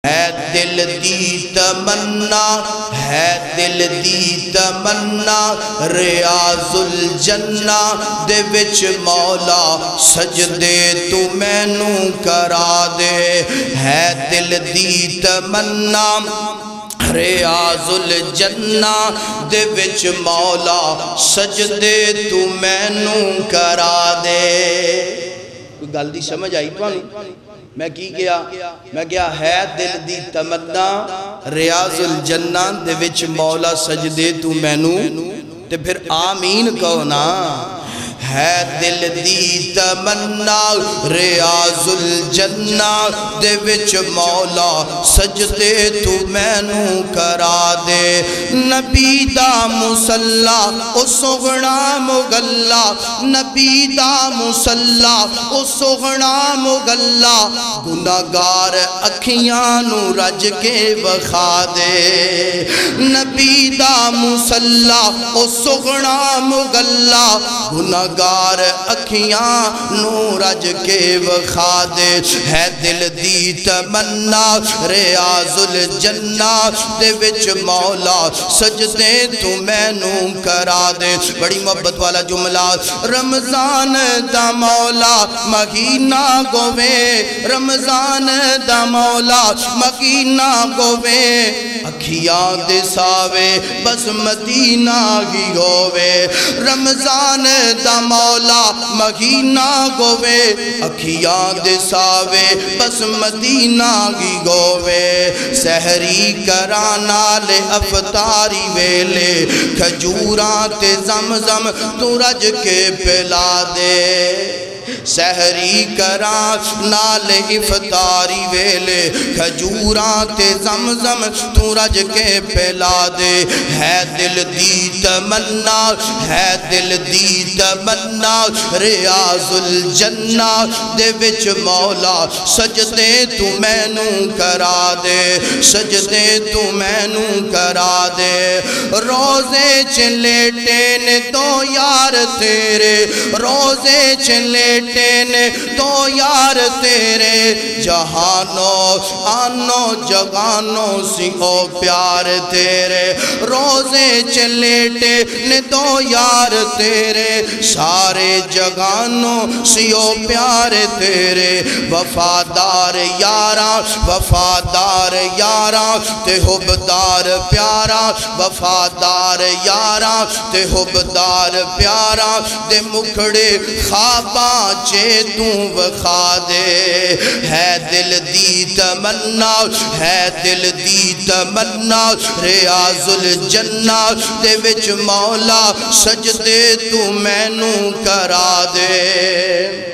ہے دل دی تمنا، ہے دل دی تمنا، ریاض الجنہ دے وچ مولا سجدے تو مینوں کرا دے۔ ہے دل دی تمنا، ریاض الجنہ دے وچ مولا سجدے تو مینوں کرا دے۔ کوئی گل دی سمجھ آئی تمہیں؟ میں کی کیا؟ میں کیا ہے دل دی تمنا، ریاض الجنہ دے وچ مولا سجدے تو مینوں، تے پھر آمین کہو نا۔ ہے دل دی تمنا، ریاض الجنہ دے وچ مولا سجدے تو مینوں کرا دے۔ نبی دا مصلا او سوہنا مغلا، نبی دا مصلا او سوہنا مغلا، گناہگار اکھیاں نو رج کے بخا دے۔ نبی دا مصلا او سوہنا مغلا، گناہگار اکھیاں نو رج کے بخا دے۔ ہے دل دی تمنا، ریاض الجنہ دے وچ مولا سجدے تو مینوں کرا دے۔ بڑی محبت والا جملہ، رمضان دا مولا مہینہ گوے، رمضان دا مولا مہینہ گوے، اکھیاں دے ساوے بس مدینہ ہی ہووے۔ رمضان دا مولا مہینہ گوے، اکھیاں دے ساوے بس مدینہ ہی گوے۔ سحری کرانا لے افطاری ویلے، کھجوراں تے زمزم تو رج کے پلا دے۔ سحری کراں نال افطاری ویلے، کھجوراں تے زمزم تو رج کے پلا دے۔ ہے دل دی تمنا، ہے دل دی تمنا، ریاض الجنہ دے وچ مولا سجدے تو مینوں کرا دے، سجدے تو مینوں کرا دے۔ روزے چ لیٹے نے تو یار تیرے، روزے چ لیٹے نے تو یار تیرے، جہانوں آنوں جگانوں سی او پیار تیرے۔ روزے چ لیٹے نے تو یار تیرے، سارے جگانوں سی او پیار تیرے۔ وفادار یاراں، وفادار یاراں تے حبدار پیاراں، وفادار یاراں تے حبدار پیاراں دے مکھڑے خواباں چے تو وکھا دے۔ ہے دل دی تمنا، ہے دل دی تمنا، ریاض الجنہ دے وچ مولا سجدے تو مینوں کرا دے۔